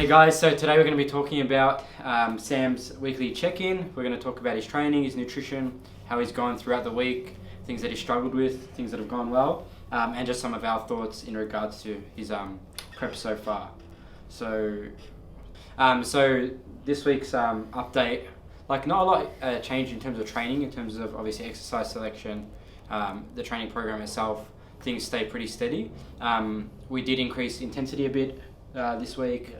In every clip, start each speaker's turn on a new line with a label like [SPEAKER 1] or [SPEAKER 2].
[SPEAKER 1] guys, so today we're going to be talking about Sam's weekly check-in. We're going to talk about his training, his nutrition, how he's gone throughout the week, things that he struggled with, things that have gone well, and just some of our thoughts in regards to his prep so far. So this week's update, like not a lot changed in terms of training, in terms of obviously exercise selection, the training program itself, things stay pretty steady. We did increase intensity a bit this week.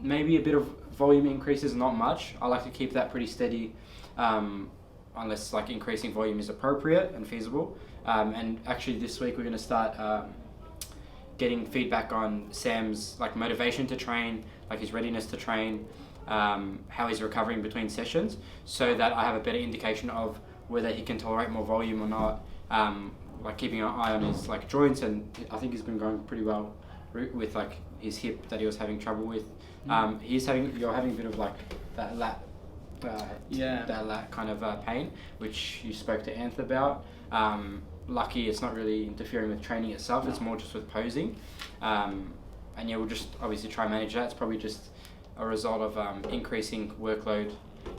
[SPEAKER 1] Maybe a bit of volume increases, not much. I like to keep that pretty steady, unless like increasing volume is appropriate and feasible. And actually this week we're going to start getting feedback on Sam's like motivation to train, like his readiness to train, how he's recovering between sessions, so that I have a better indication of whether he can tolerate more volume or not. Like keeping an eye on his like joints, and I think he's been going pretty well with like his hip that he was having trouble with. You're having a bit of like that lat, that lat kind of pain, which you spoke to Anth about. Lucky it's not really interfering with training itself, it's more just with posing. And yeah, we'll just obviously try and manage that. It's probably just a result of increasing workload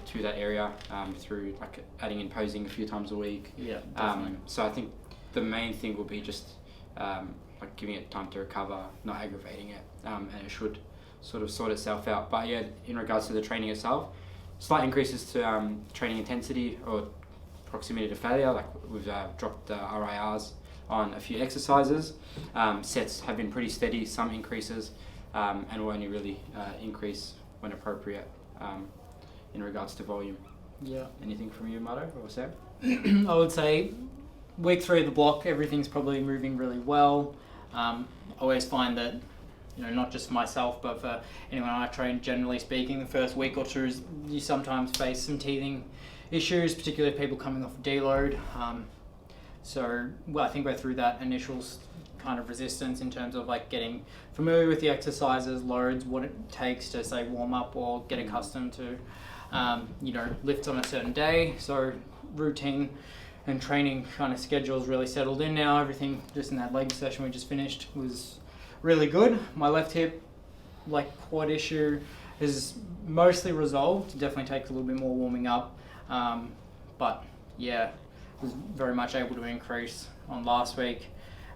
[SPEAKER 1] to that area through like adding in posing a few times a week.
[SPEAKER 2] Yeah, definitely.
[SPEAKER 1] So I think the main thing will be just like giving it time to recover, not aggravating it, and it should sort of sort itself out. But yeah, in regards to the training itself, slight increases to training intensity or proximity to failure. Like we've dropped the RIRs on a few exercises. Sets have been pretty steady, some increases, and will only really increase when appropriate in regards to volume.
[SPEAKER 2] Yeah.
[SPEAKER 1] Anything from you, Mato or Sam?
[SPEAKER 2] I would say week 3 of the block, everything's probably moving really well. I always find that, not just for myself, but for anyone I train, generally speaking, the first week or two, you sometimes face some teething issues, particularly people coming off a deload. So I think we're through that initial kind of resistance in terms of like getting familiar with the exercises, loads, what it takes to say warm up or get accustomed to, lift on a certain day. So routine and training kind of schedule is really settled in now. Everything just in that leg session we just finished was really good. My left hip, like quad issue, is mostly resolved. It definitely takes a little bit more warming up. But yeah, was very much able to increase on last week,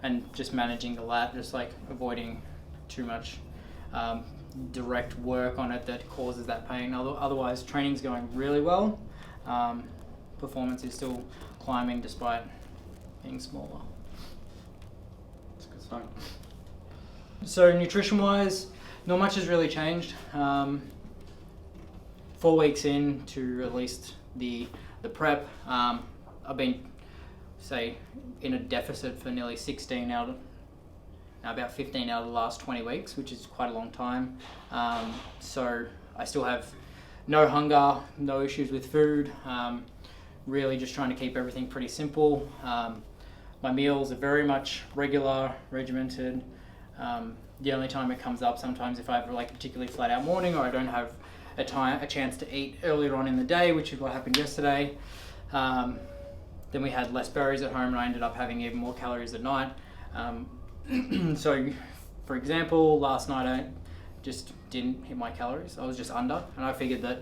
[SPEAKER 2] and just managing the lat, just like avoiding too much direct work on it that causes that pain. Otherwise, training's going really well. Performance is still climbing despite being smaller.
[SPEAKER 1] That's a good sign.
[SPEAKER 2] So nutrition wise, not much has really changed. 4 weeks in to at least the prep, I've been in a deficit for nearly 16 out of now about 15 out of the last 20 weeks, which is quite a long time. So I still have no hunger, no issues with food. Really just trying to keep everything pretty simple. My meals are very much regular, regimented. The only time it comes up sometimes if I have like a particularly flat out morning, or I don't have a chance to eat earlier on in the day, which is what happened yesterday. Then we had less berries at home and I ended up having even more calories at night. So for example, last night I just didn't hit my calories. I was just under, and I figured that,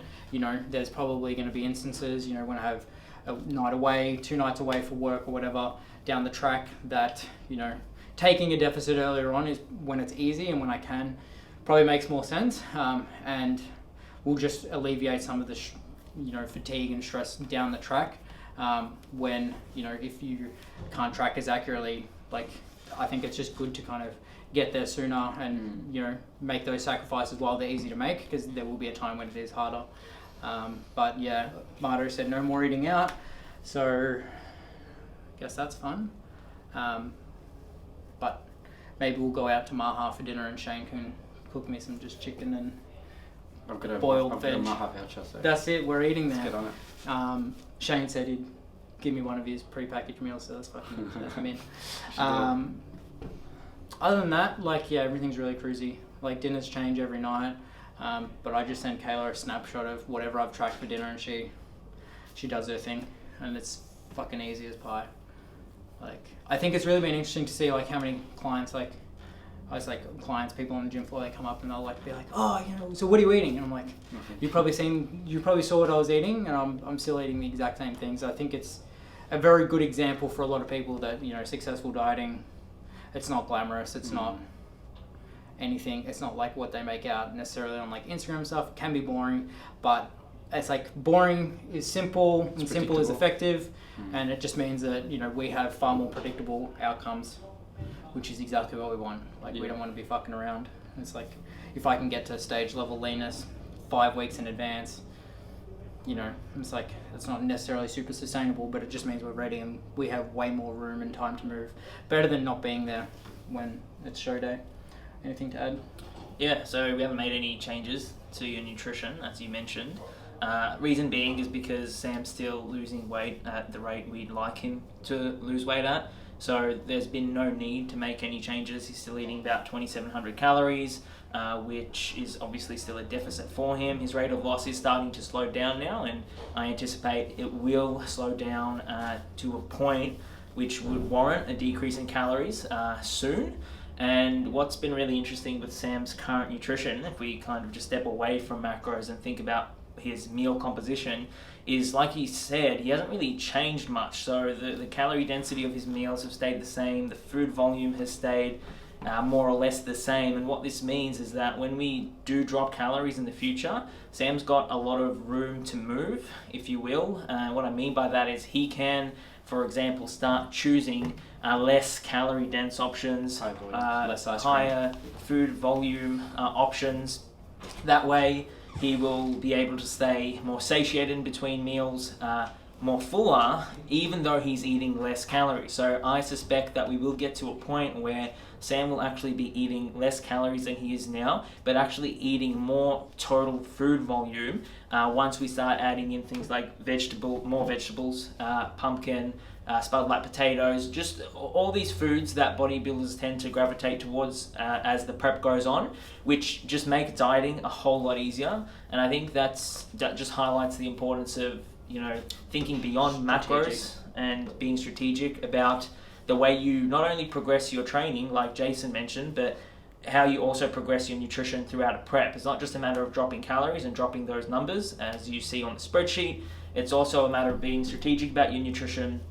[SPEAKER 2] there's probably going to be instances, when I have a night away, 2 nights away for work or whatever down the track, that, taking a deficit earlier on is when it's easy and when I can, probably makes more sense, and will just alleviate some of the fatigue and stress down the track. When if you can't track as accurately, like I think it's just good to kind of get there sooner and make those sacrifices while they're easy to make, because there will be a time when it is harder. But yeah, Marto said no more eating out, so I guess that's fun. But maybe we'll go out to Maha for dinner and Shane can cook me some just chicken and boiled veg.
[SPEAKER 1] Maha voucher, so
[SPEAKER 2] that's it, we're eating there.
[SPEAKER 1] Let's get on it.
[SPEAKER 2] Shane said he'd give me one of his pre-packaged meals, so that's fucking that's mint. Other than that, everything's really cruisy. Like dinners change every night, but I just send Kayla a snapshot of whatever I've tracked for dinner, and she does her thing, and it's fucking easy as pie. Like I think it's really been interesting to see like how many clients like I was like, clients, people on the gym floor, they come up and they'll like be like, oh, you know, so what are you eating? And I'm like, you probably saw what I was eating, and I'm still eating the exact same things. I think it's a very good example for a lot of people that, you know, successful dieting, it's not glamorous, it's not anything, it's not like what they make out necessarily on like Instagram stuff. It can be boring, but it's like boring is simple and simple is effective, and it just means that, you know, we have far more predictable outcomes, which is exactly what we want. Like, we don't want to be fucking around. It's like, if I can get to stage level leanness 5 weeks in advance, you know, it's like, it's not necessarily super sustainable, but it just means we're ready and we have way more room and time to move. Better than not being there when it's show day. Anything to add?
[SPEAKER 3] Yeah, so we haven't made any changes to your nutrition, as you mentioned. Reason being is because Sam's still losing weight at the rate we'd like him to lose weight at. So there's been no need to make any changes. He's still eating about 2,700 calories, which is obviously still a deficit for him. His rate of loss is starting to slow down now, and I anticipate it will slow down to a point which would warrant a decrease in calories soon. And what's been really interesting with Sam's current nutrition, if we kind of just step away from macros and think about his meal composition, is, like he said, he hasn't really changed much. So the calorie density of his meals have stayed the same, the food volume has stayed more or less the same. And what this means is that when we do drop calories in the future, Sam's got a lot of room to move, if you will. What I mean by that is he can, for example, start choosing less calorie dense options, higher food volume options. That way he will be able to stay more satiated in between meals, more fuller, even though he's eating less calories. So I suspect that we will get to a point where Sam will actually be eating less calories than he is now, but actually eating more total food volume once we start adding in things like more vegetables, pumpkin, spelled like potatoes, just all these foods that bodybuilders tend to gravitate towards as the prep goes on, which just make dieting a whole lot easier. And I think that just highlights the importance of, you know, thinking beyond macros and being strategic about the way you not only progress your training, like Jason mentioned, but how you also progress your nutrition throughout a prep. It's not just a matter of dropping calories and dropping those numbers as you see on the spreadsheet. It's also a matter of being strategic about your nutrition,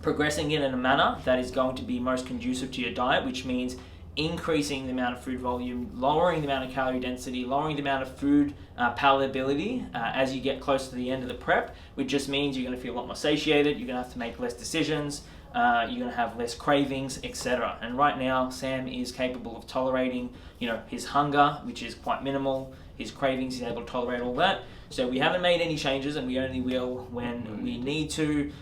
[SPEAKER 3] progressing it in a manner that is going to be most conducive to your diet, which means increasing the amount of food volume, lowering the amount of calorie density, lowering the amount of food palatability as you get close to the end of the prep, which just means you're going to feel a lot more satiated, you're going to have to make less decisions, you're going to have less cravings, etc. And right now, Sam is capable of tolerating, you know, his hunger, which is quite minimal, his cravings, he's able to tolerate all that. So we haven't made any changes, and we only will when we need to.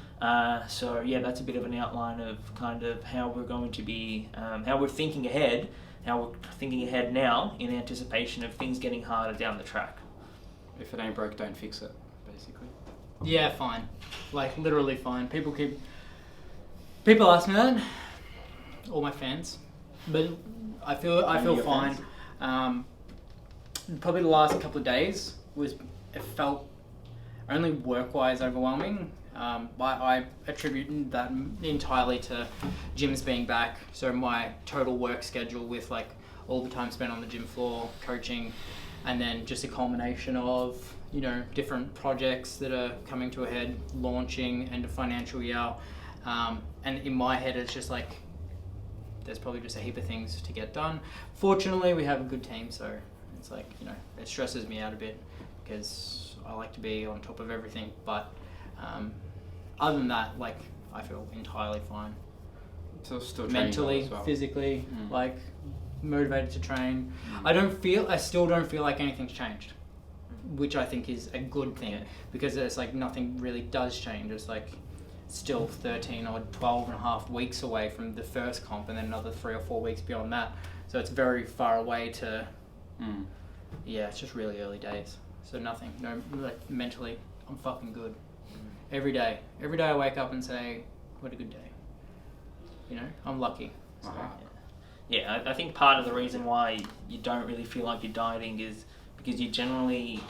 [SPEAKER 3] So yeah, that's a bit of an outline of kind of how we're going to be, how we're thinking ahead now in anticipation of things getting harder down the track.
[SPEAKER 1] If it ain't broke, don't fix it, basically.
[SPEAKER 2] Yeah, fine. Like, literally fine. People ask me that, all my fans, but I feel fine. Probably the last couple of days it felt only work-wise overwhelming. I attribute that entirely to gyms being back. So my total work schedule with like all the time spent on the gym floor, coaching, and then just a culmination of, you know, different projects that are coming to a head, launching end of financial year. And in my head, it's just like, there's probably just a heap of things to get done. Fortunately, we have a good team, so it's like, you know, it stresses me out a bit because I like to be on top of everything. But other than that, like, I feel entirely fine.
[SPEAKER 1] So still
[SPEAKER 2] mentally,
[SPEAKER 1] well.
[SPEAKER 2] physically, like, motivated to train. I still don't feel like anything's changed, which I think is a good thing, because it's like nothing really does change. It's like still 13 or 12 and a half weeks away from the first comp, and then another 3 or 4 weeks beyond that. So it's very far away to, it's just really early days. So nothing, no, like mentally, I'm fucking good. Every day I wake up and say, what a good day. You know, I'm lucky. So.
[SPEAKER 3] Yeah, I think part of the reason why you don't really feel like you're dieting is because you generally,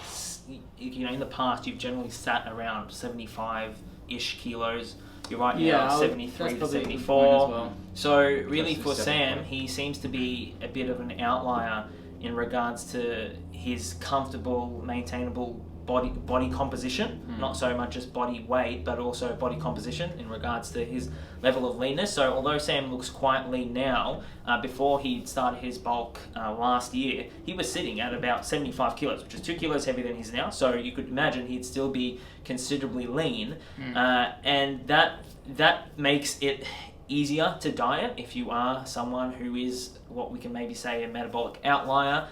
[SPEAKER 3] you know, in the past you've generally sat around 75-ish kilos You're right
[SPEAKER 2] Yeah,
[SPEAKER 3] now,
[SPEAKER 2] that's
[SPEAKER 3] 73 to
[SPEAKER 2] probably a good point
[SPEAKER 3] 74.
[SPEAKER 2] as well.
[SPEAKER 3] So really
[SPEAKER 1] Versus
[SPEAKER 3] for
[SPEAKER 1] 7
[SPEAKER 3] Sam,
[SPEAKER 1] point.
[SPEAKER 3] he seems to be a bit of an outlier in regards to his comfortable, maintainable body composition. Not so much as body weight, but also body composition in regards to his level of leanness. So although Sam looks quite lean now, before he started his bulk last year, he was sitting at about 75 kilos, which is 2 kilos heavier than he is now. So you could imagine he'd still be considerably lean, and that makes it easier to diet if you are someone who is what we can maybe say a metabolic outlier.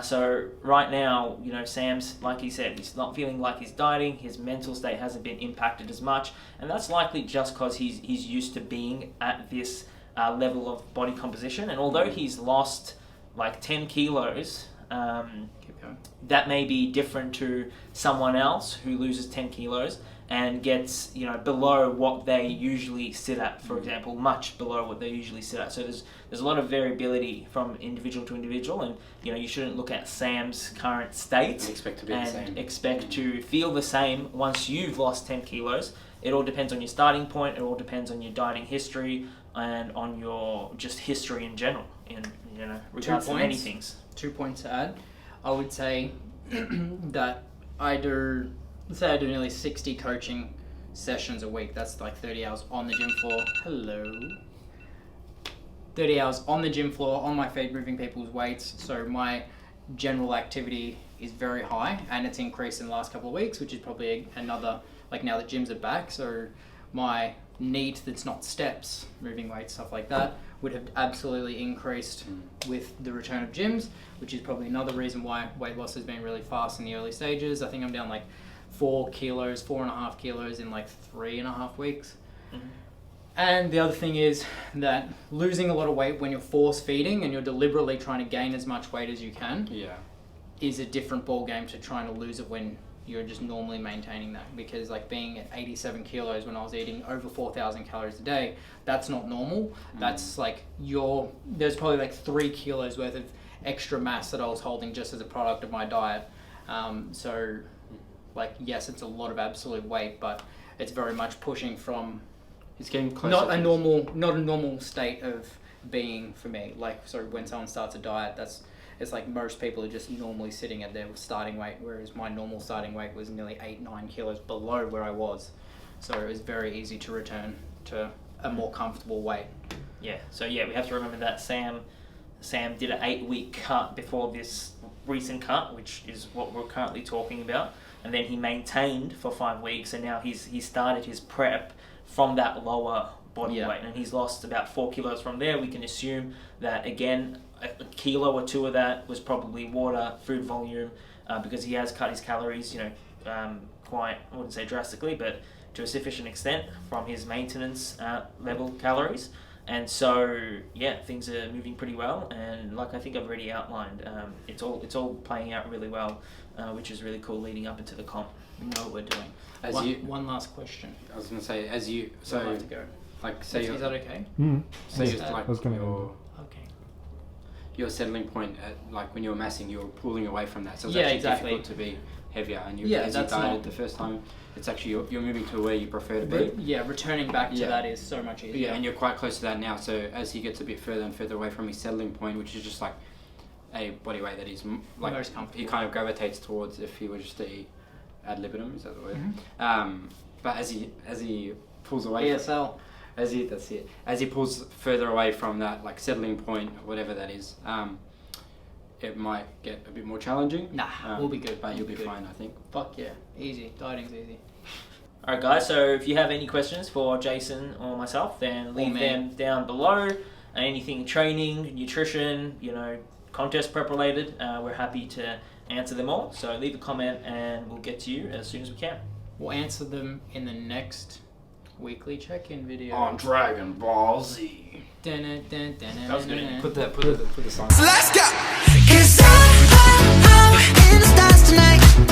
[SPEAKER 3] So right now, you know, Sam's, like he said, he's not feeling like he's dieting. His mental state hasn't been impacted as much, and that's likely just because he's used to being at this level of body composition. And although he's lost like 10 kilos, that may be different to someone else who loses 10 kilos and gets, you know, below what they usually sit at, for example, much below what they usually sit at. So there's a lot of variability from individual to individual, and you know, you shouldn't look at Sam's current state
[SPEAKER 1] And expect to be the same.
[SPEAKER 3] expect to feel the same once you've lost 10 kilos. It all depends on your starting point. It all depends on your dieting history and on your just history in general, in, you know, regards to many things.
[SPEAKER 2] 2 points to add. I would say that I do nearly 60 coaching sessions a week. That's like 30 hours on the gym floor. Hello. 30 hours on the gym floor, on my feet, moving people's weights. So my general activity is very high, and it's increased in the last couple of weeks, which is probably another, like now that gyms are back. So my need that's not steps, moving weights, stuff like that, would have absolutely increased with the return of gyms, which is probably another reason why weight loss has been really fast in the early stages. I think I'm down like 4.5 kilos in like 3.5 weeks. And the other thing is that losing a lot of weight when you're force feeding and you're deliberately trying to gain as much weight as you can is a different ball game to trying to lose it when you're just normally maintaining that. Because like being at 87 kilos when I was eating over 4,000 calories a day, that's not normal. That's like there's probably like 3 kilos worth of extra mass that I was holding just as a product of my diet. So like, yes, it's a lot of absolute weight, but it's very much pushing from
[SPEAKER 1] It's getting closer.
[SPEAKER 2] not a normal state of being for me. Like, so when someone starts a diet, it's like most people are just normally sitting at their starting weight, whereas my normal starting weight was nearly 8-9 kilos below where I was. So it was very easy to return to a more comfortable weight.
[SPEAKER 3] Yeah, so yeah, we have to remember that Sam did an 8-week cut before this recent cut, which is what we're currently talking about, and then he maintained for 5 weeks, and now he started his prep from that lower body weight, and he's lost about 4 kilos from there. We can assume that again, a kilo or 2 of that was probably water, food volume, because he has cut his calories, you know, quite, I wouldn't say drastically, but to a sufficient extent from his maintenance level calories. And so, yeah, things are moving pretty well, and like I think I've already outlined, it's all playing out really well, which is really cool leading up into the comp.
[SPEAKER 2] We know what we're doing. One last question.
[SPEAKER 1] I was gonna say, as you
[SPEAKER 2] So I have to go.
[SPEAKER 1] like say
[SPEAKER 2] Is that okay?
[SPEAKER 1] say
[SPEAKER 2] Is
[SPEAKER 1] you're
[SPEAKER 2] that-
[SPEAKER 1] like
[SPEAKER 4] I was gonna
[SPEAKER 1] your settling point at, like when you're massing, you're pulling away from that, so it's
[SPEAKER 2] Yeah,
[SPEAKER 1] actually
[SPEAKER 2] exactly.
[SPEAKER 1] difficult to be heavier, and as you
[SPEAKER 2] that's
[SPEAKER 1] dieted
[SPEAKER 2] not-
[SPEAKER 1] the first time, it's actually you're moving to where you prefer to be.
[SPEAKER 2] Returning back to
[SPEAKER 1] Yeah.
[SPEAKER 2] that is so much easier.
[SPEAKER 1] Yeah, and you're quite close to that now. So as he gets a bit further and further away from his settling point, which is just like a body weight that is like
[SPEAKER 2] Most comfortable.
[SPEAKER 1] he kind of gravitates towards if he was just to eat ad libitum, is that the word?
[SPEAKER 2] Mm-hmm.
[SPEAKER 1] But as he pulls away,
[SPEAKER 2] ESL.
[SPEAKER 1] as he pulls further away from that like settling point, whatever that is, it might get a bit more challenging.
[SPEAKER 2] Nah, we'll be good.
[SPEAKER 1] But you'll be
[SPEAKER 2] good.
[SPEAKER 1] fine, I think.
[SPEAKER 2] Fuck yeah, easy. Dieting's easy.
[SPEAKER 3] Alright guys, so if you have any questions for Jason or myself, then leave
[SPEAKER 2] me.
[SPEAKER 3] them down below. Anything training, nutrition, you know, contest prep related, we're happy to answer them all. So leave a comment and we'll get to you as soon as we can.
[SPEAKER 2] We'll answer them in the next weekly check-in video.
[SPEAKER 1] On Dragon Ball Z.
[SPEAKER 2] That
[SPEAKER 3] was good.
[SPEAKER 1] Put the song.
[SPEAKER 5] So let's go. 'Cause I'm in the stars tonight.